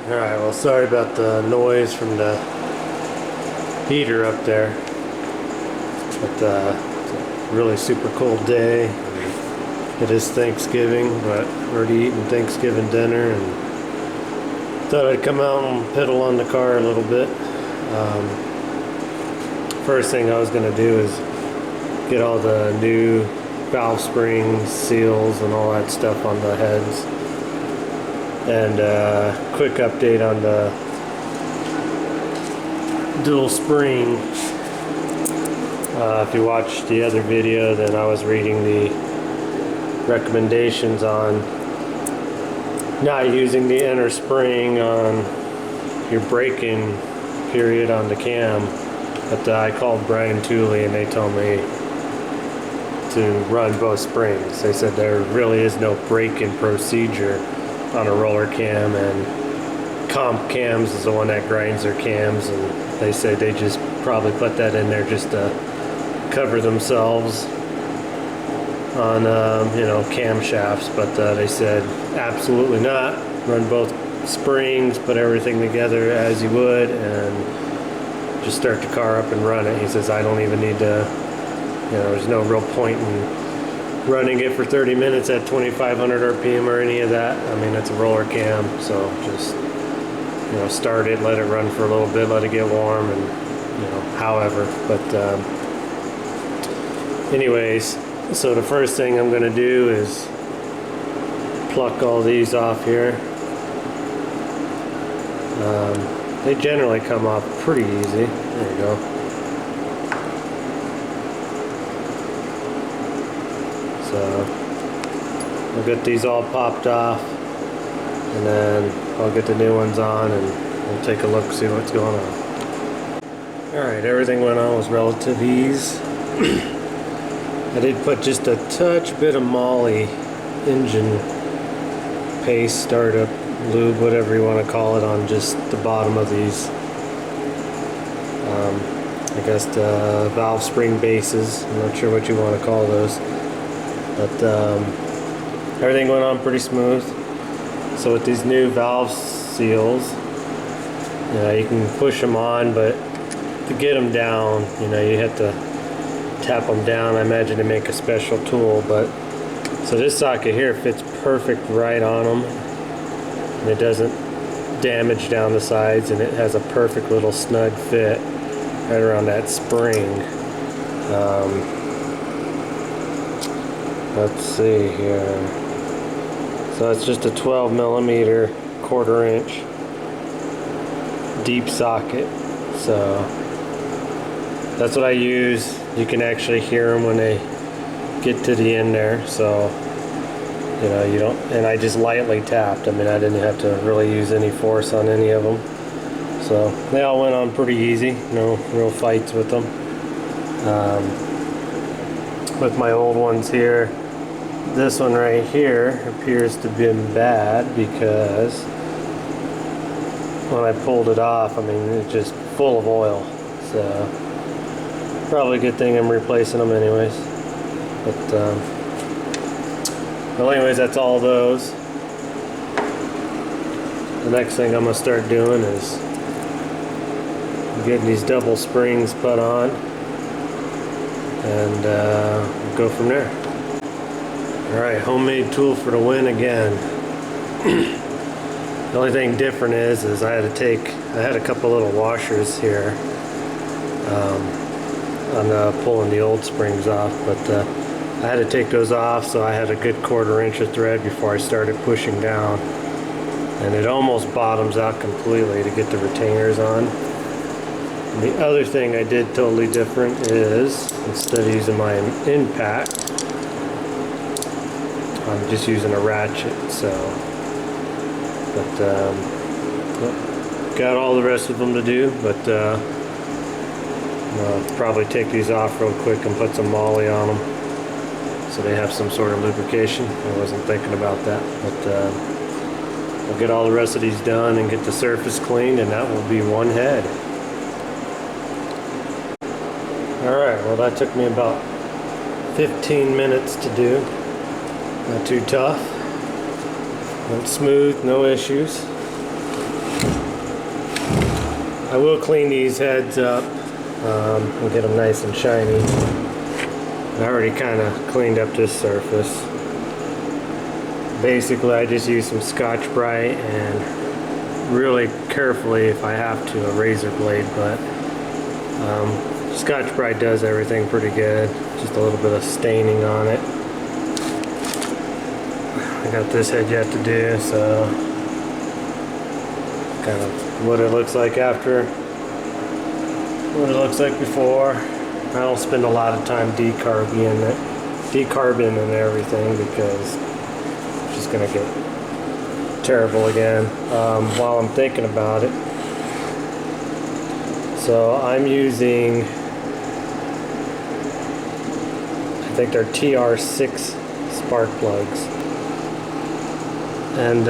Alright, well, sorry about the noise from the heater up there, but it's a really super cold day. It is Thanksgiving, but we're already eating Thanksgiving dinner, and thought I'd come out and pedal on the car a little bit. First thing I was going to do is get all the new valve springs, seals, and all that stuff on the heads. And quick update on the dual spring. If you watched the other video, then I was reading the recommendations on not using the inner spring on your braking period on the cam. But I called Brian Tooley and they told me to run both springs. They said there really is no braking procedure on a roller cam, and Comp Cams is the one that grinds their cams, and they say they just probably put that in there just to cover themselves on camshafts, but they said absolutely not. Run both springs, put everything together as you would, and just start the car up and run it. He says I don't even need to, there's no real point in running it for 30 minutes at 2500 RPM or any of that. I mean, it's a roller cam, so just start it, let it run for a little bit, let it get warm, and however. But anyways, so the first thing I'm going to do is pluck all these off here. They generally come off pretty easy. There you go. So I'll get these all popped off, and then I'll get the new ones on, and we'll take a look, see what's going on. Alright, everything went on with relative ease. I did put just a touch bit of Molly engine paste, startup lube, whatever you want to call it, on just the bottom of these I guess the valve spring bases. I'm not sure what you want to call those, but everything went on pretty smooth. So with these new valve seals, you can push them on, but to get them down, you have to tap them down. I imagine they make a special tool, but so this socket here fits perfect right on them, and it doesn't damage down the sides, and it has a perfect little snug fit right around that spring. Let's see here. So it's just a 12 millimeter, 1/4 inch deep socket. So that's what I use. You can actually hear them when they get to the end there. So you don't, and I just lightly tapped. I mean, I didn't have to really use any force on any of them. So they all went on pretty easy. No real fights with them. With my old ones here, this one right here appears to have been bad because when I pulled it off, I mean, it's just full of oil. So probably a good thing I'm replacing them anyways. But well, anyways, that's all those. The next thing I'm gonna start doing is getting these double springs put on, and we'll go from there. Alright, homemade tool for the win again. The only thing different is I had a couple little washers here on pulling the old springs off, but I had to take those off, so I had a good 1/4 inch of thread before I started pushing down, and it almost bottoms out completely to get the retainers on. And the other thing I did totally different is, instead of using my impact, I'm just using a ratchet. So, but got all the rest of them to do, but I'll probably take these off real quick and put some Molly on them so they have some sort of lubrication. I wasn't thinking about that, but we'll get all the rest of these done and get the surface cleaned, and that will be one head. Alright, well, that took me about 15 minutes to do. Not too tough. Went smooth, no issues. I will clean these heads up and get them nice and shiny. I already kind of cleaned up this surface. Basically, I just use some Scotch-Brite and really carefully, if I have to, a razor blade, but Scotch-Brite does everything pretty good. Just a little bit of staining on it. I got this head yet to do, so kind of what it looks like after, what it looks like before. I don't spend a lot of time decarbing and everything because it's just gonna get terrible again while I'm thinking about it. So I'm using, I think they're TR6 spark plugs, and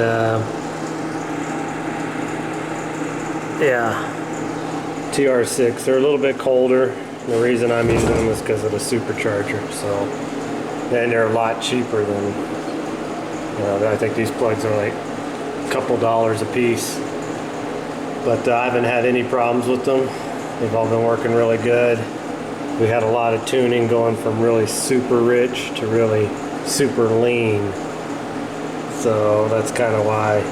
yeah, TR6. They're a little bit colder. The reason I'm using them is because of the supercharger. So, and they're a lot cheaper than, you know, I think these plugs are like a couple dollars a piece. But I haven't had any problems with them. They've all been working really good. We had a lot of tuning going from really super rich to really super lean. So that's kind of why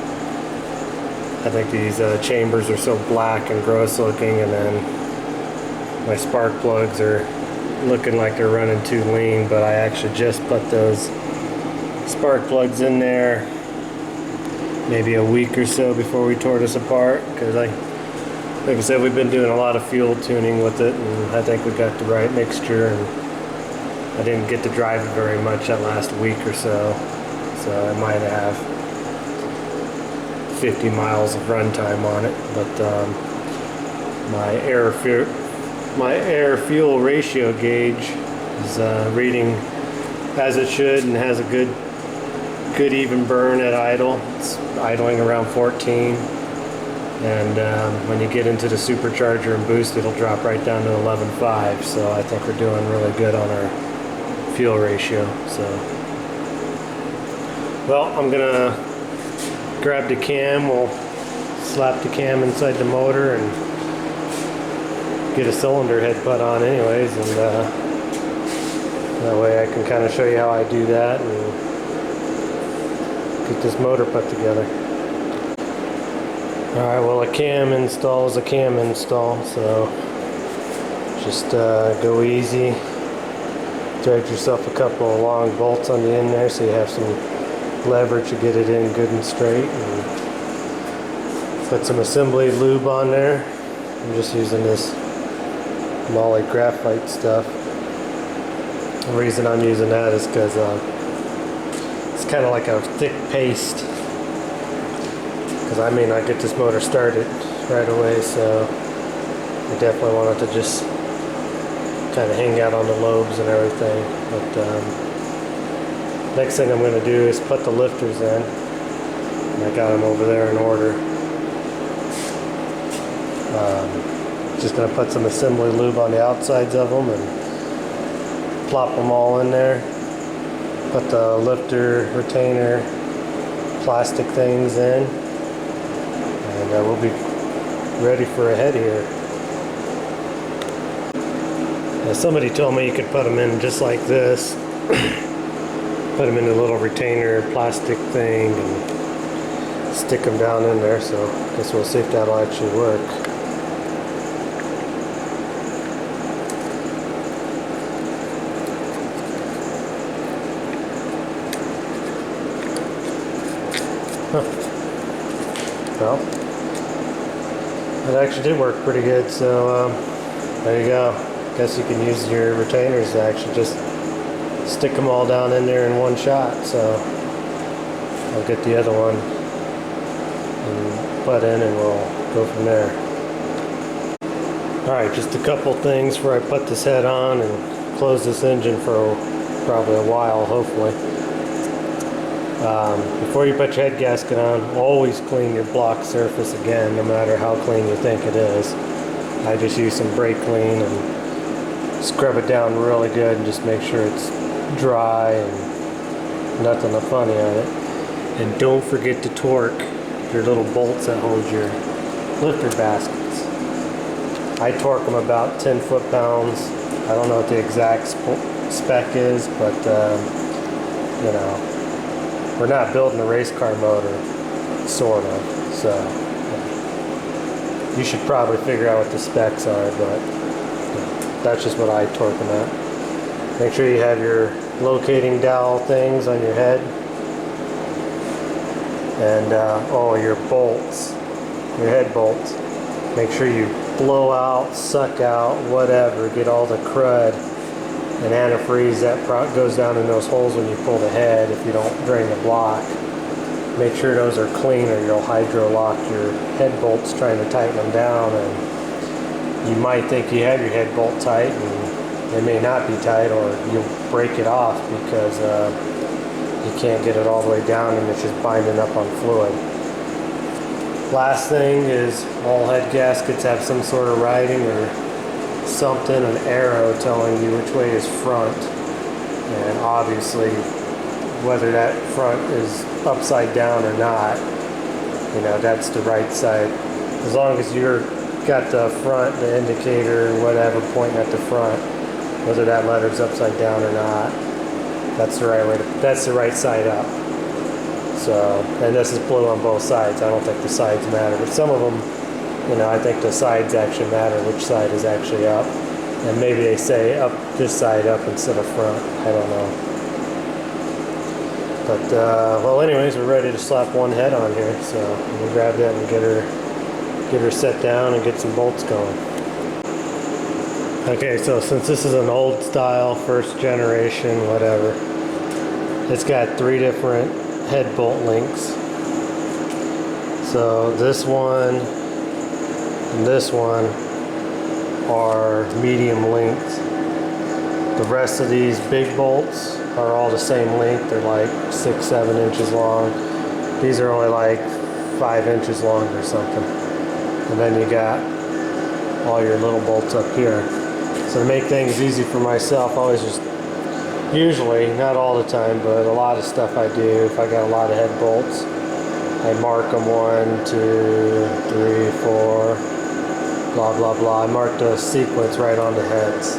I think these chambers are so black and gross looking, and then my spark plugs are looking like they're running too lean, but I actually just put those spark plugs in there maybe a week or so before we tore this apart, because like I said, we've been doing a lot of fuel tuning with it, and I think we got the right mixture, and I didn't get to drive it very much that last week or so, so I might have 50 miles of runtime on it, but my air fuel ratio gauge is reading as it should and has a good even burn at idle. It's idling around 14, and when you get into the supercharger and boost, it'll drop right down to 11.5. So I think we're doing really good on our fuel ratio. So, well, I'm gonna grab the cam. We'll slap the cam inside the motor and get a cylinder head put on anyways, and that way I can kind of show you how I do that and get this motor put together. Alright, well, a cam install is a cam install, so just go easy. Thread yourself a couple of long bolts on the end there so you have some leverage to get it in good and straight, and put some assembly lube on there. I'm just using this Molly graphite stuff. The reason I'm using that is because it's kind of like a thick paste, because I may not get this motor started right away, so I definitely want it to just kind of hang out on the lobes and everything. But next thing I'm going to do is put the lifters in, and I got them over there in order. Just going to put some assembly lube on the outsides of them and plop them all in there. Put the lifter, retainer, plastic things in, and we'll be ready for a head here. Now, somebody told me you could put them in just like this. Put them in a little retainer plastic thing and stick them down in there, so I guess we'll see if that'll actually work. Well, it actually did work pretty good, so there you go. Guess you can use your retainers to actually just stick them all down in there in one shot. So I'll get the other one and put in, and we'll go from there. Alright, just a couple things before I put this head on and close this engine for probably a while, hopefully. Before you put your head gasket on, always clean your block surface again, no matter how clean you think it is. I just use some brake clean and scrub it down really good and just make sure it's dry and nothing funny on it. And don't forget to torque your little bolts that hold your lifter baskets. I torque them about 10 foot-pounds. I don't know what the exact spec is, but you know, we're not building a race car motor, sort of. So you should probably figure out what the specs are, but that's just what I torque them at. Make sure you have your locating dowel things on your head, and oh, your bolts, your head bolts. Make sure you blow out, suck out, whatever, get all the crud and antifreeze that goes down in those holes when you pull the head if you don't drain the block. Make sure those are clean or you'll hydro lock your head bolts trying to tighten them down, and you might think you have your head bolt tight and they may not be tight, or you'll break it off because you can't get it all the way down and it's just binding up on fluid. Last thing is all head gaskets have some sort of writing or something, an arrow telling you which way is front, and obviously whether that front is upside down or not, you know, that's the right side. As long as you're got the front, the indicator, whatever, pointing at the front, whether that letter's upside down or not, that's the right way to, that's the right side up. So, and this is blue on both sides. I don't think the sides matter, but some of them, you know, I think the sides actually matter, which side is actually up. And maybe they say up this side up instead of front. I don't know. But, well, anyways, we're ready to slap one head on here. So we'll grab that and get her set down and get some bolts going. Okay, so since this is an old style, first generation, whatever, it's got 3 different head bolt links. So this one and this one are medium length. The rest of these big bolts are all the same length. They're like 6-7 inches long. These are only like 5 inches long or something. And then you got all your little bolts up here. So to make things easy for myself, I always just, usually, not all the time, but a lot of stuff I do, if I got a lot of head bolts, I mark them 1, 2, 3, 4, blah, blah, blah. I mark the sequence right on the heads.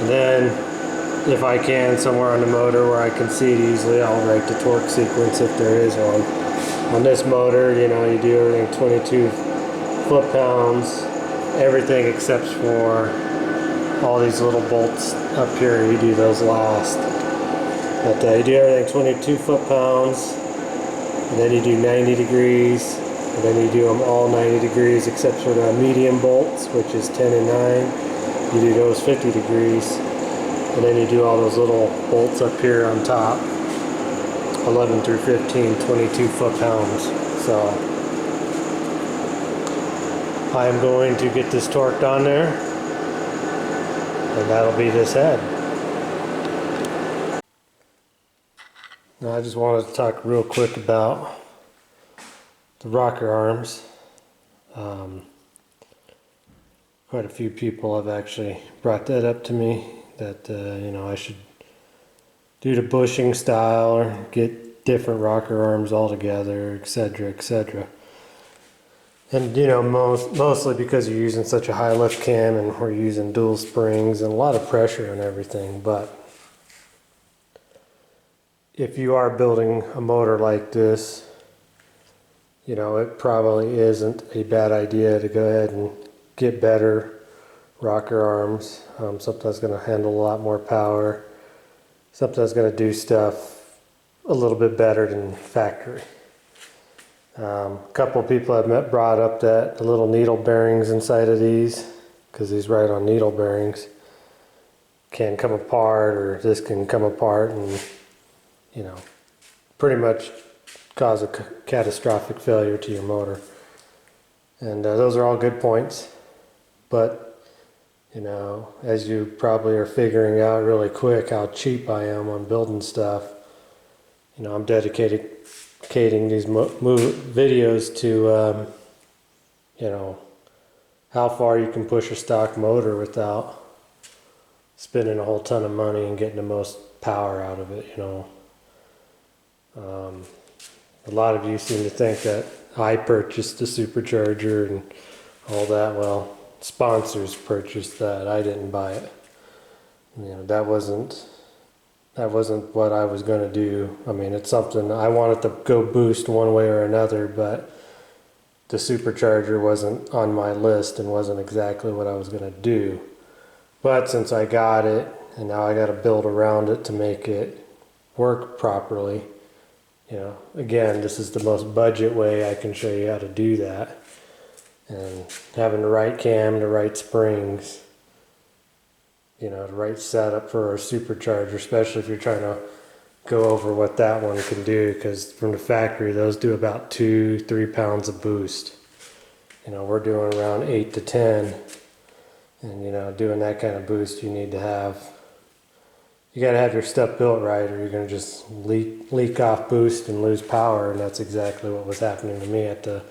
And then, if I can, somewhere on the motor where I can see it easily, I'll write the torque sequence if there is one. On this motor, you know, you do everything 22 foot-pounds, everything except for all these little bolts up here, you do those last. But you do everything 22 foot-pounds, and then you do 90 degrees, and then you do them all 90 degrees except for the medium bolts, which is 10 and 9. You do those 50 degrees, and then you do all those little bolts up here on top, 11 through 15, 22 foot-pounds. So I'm going to get this torqued on there, and that'll be this head. Now I just wanted to talk real quick about the rocker arms. Quite a few people have actually brought that up to me, that you know, I should do the bushing style or get different rocker arms altogether, etc., etc. And you know, mostly because you're using such a high lift cam and we're using dual springs and a lot of pressure and everything. But if you are building a motor like this, you know, it probably isn't a bad idea to go ahead and get better rocker arms. Something that's going to handle a lot more power. Something that's going to do stuff a little bit better than factory. A couple of people have brought up that the little needle bearings inside of these, because these right on needle bearings, can come apart, or this can come apart and, you know, pretty much cause a catastrophic failure to your motor. And those are all good points. But, you know, as you probably are figuring out really quick how cheap I am on building stuff, you know, I'm dedicating these videos to, you know, how far you can push a stock motor without spending a whole ton of money and getting the most power out of it, you know. A lot of you seem to think that I purchased the supercharger and all that. Well, sponsors purchased that. I didn't buy it. You know, that wasn't what I was going to do. I mean, it's something I wanted to go boost one way or another, but the supercharger wasn't on my list and wasn't exactly what I was going to do. But since I got it, and now I got to build around it to make it work properly, you know, again, this is the most budget way I can show you how to do that. And having the right cam, the right springs, you know, the right setup for a supercharger, especially if you're trying to go over what that one can do, because from the factory, those do about 2-3 pounds of boost. You know, we're doing around 8 to 10. And, you know, doing that kind of boost, you got to have your stuff built right, or you're going to just leak off boost and lose power. And that's exactly what was happening to me at the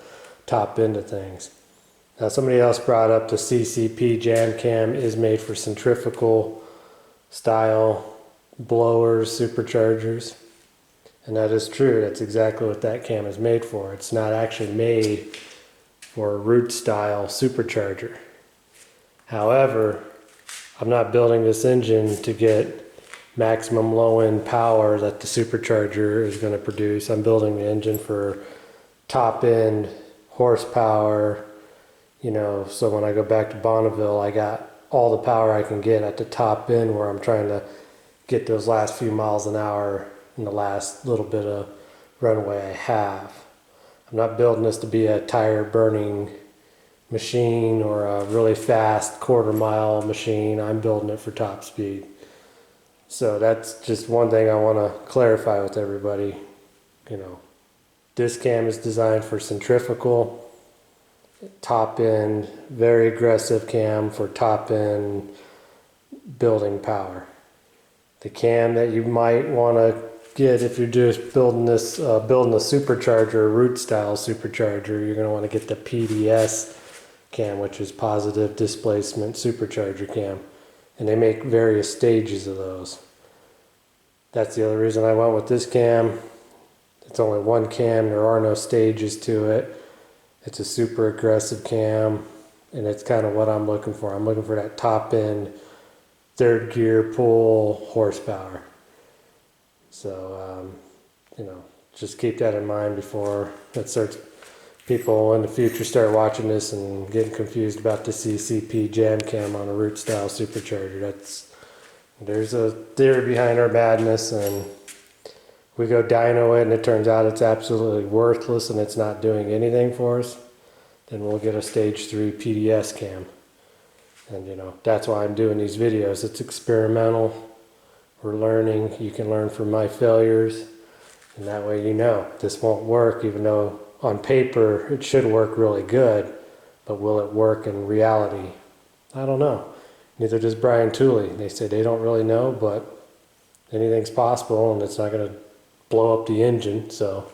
top end of things. Now, somebody else brought up the CCP jam cam is made for centrifugal style blowers, superchargers. And that is true. That's exactly what that cam is made for. It's not actually made for a root style supercharger. However, I'm not building this engine to get maximum low-end power that the supercharger is going to produce. I'm building the engine for top-end horsepower, you know, so when I go back to Bonneville, I got all the power I can get at the top end where I'm trying to get those last few miles an hour in the last little bit of runway I have. I'm not building this to be a tire burning machine or a really fast quarter-mile machine. I'm building it for top speed. So that's just one thing I want to clarify with everybody. You know, this cam is designed for centrifugal, top end, very aggressive cam for top end building power. The cam that you might want to get if you're just building a supercharger, a root style supercharger, you're going to want to get the PDS cam, which is positive displacement supercharger cam, and they make various stages of those. That's the other reason I went with this cam. It's only one cam, there are no stages to it. It's a super aggressive cam, and it's kind of what I'm looking for. I'm looking for that top end third gear pull horsepower. So you know, just keep that in mind before people in the future start watching this and getting confused about the CCP jam cam on a root style supercharger. There's a theory behind our madness, and we go dyno it and it turns out it's absolutely worthless and it's not doing anything for us, then we'll get a stage 3 PDS cam. And you know, that's why I'm doing these videos. It's experimental. We're learning. You can learn from my failures, and that way you know this won't work, even though on paper it should work really good, but will it work in reality? I don't know. Neither does Brian Tooley. They say they don't really know, but anything's possible, and it's not going to blow up the engine. So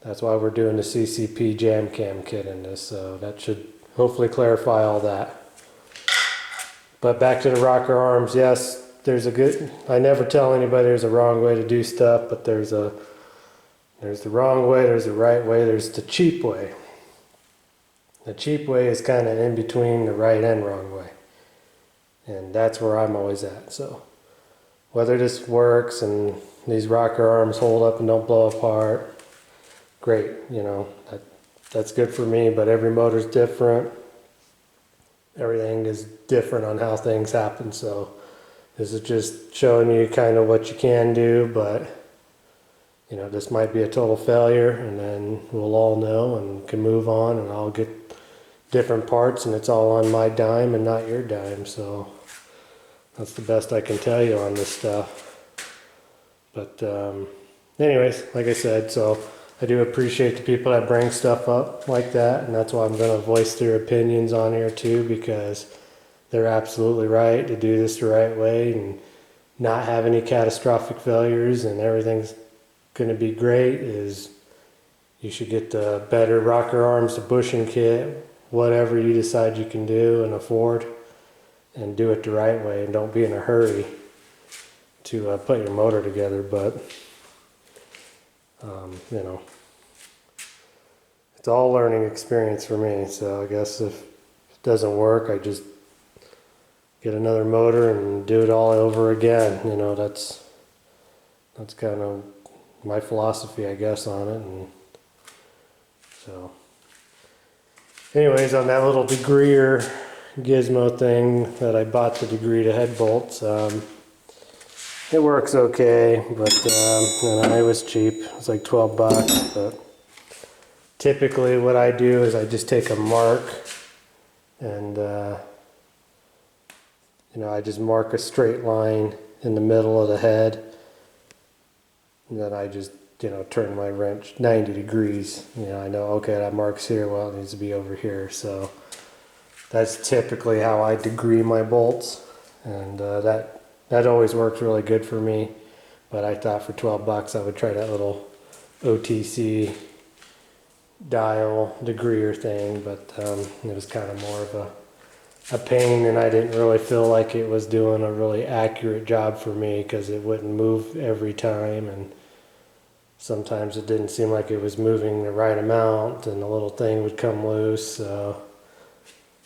that's why we're doing the CCP jam cam kit in this. So that should hopefully clarify all that. But back to the rocker arms. Yes, I never tell anybody there's a wrong way to do stuff, but there's the wrong way, there's the right way, there's the cheap way. The cheap way is kind of in between the right and wrong way. And that's where I'm always at. So whether this works and these rocker arms hold up and don't blow apart, great, you know, that's good for me, but every motor's different. Everything is different on how things happen. So this is just showing you kind of what you can do, but you know, this might be a total failure, and then we'll all know and can move on, and I'll get different parts, and it's all on my dime and not your dime. So that's the best I can tell you on this stuff. But anyways, like I said, so I do appreciate the people that bring stuff up like that, and that's why I'm going to voice their opinions on here too, because they're absolutely right to do this the right way and not have any catastrophic failures, and everything's going to be great. Is you should get the better rocker arms, the bushing kit, whatever you decide you can do and afford, and do it the right way, and don't be in a hurry to put your motor together. But you know, it's all learning experience for me. So I guess if it doesn't work, I just get another motor and do it all over again. You know, that's kind of my philosophy, I guess, on it. And so anyways, on that little degreer gizmo thing that I bought, the degree to head bolts, it works okay, but you know, it was cheap. It's like 12 bucks. But typically what I do is I just take a mark and you know, I just mark a straight line in the middle of the head, and then I just, you know, turn my wrench 90 degrees. You know, I know, okay, that mark's here, well, it needs to be over here. So that's typically how I degree my bolts, and that always works really good for me. But I thought for 12 bucks I would try that little OTC dial degreer thing, but it was kind of more of a pain, and I didn't really feel like it was doing a really accurate job for me because it wouldn't move every time, and sometimes it didn't seem like it was moving the right amount and the little thing would come loose. So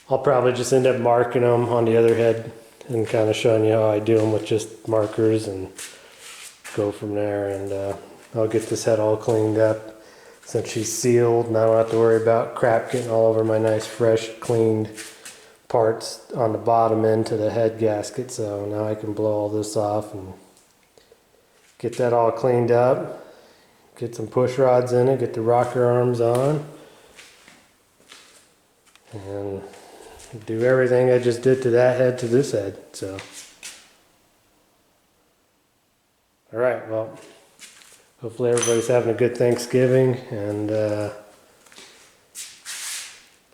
I'll probably just end up marking them on the other head and kind of showing you how I do them with just markers and go from there. And I'll get this head all cleaned up since she's sealed, and I don't have to worry about crap getting all over my nice fresh cleaned parts on the bottom end to the head gasket. So now I can blow all this off and get that all cleaned up, get some push rods in it, get the rocker arms on, and do everything I just did to that head to this head. So alright, well, hopefully everybody's having a good Thanksgiving, and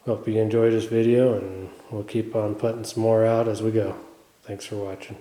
hope you enjoyed this video, and we'll keep on putting some more out as we go. Thanks for watching.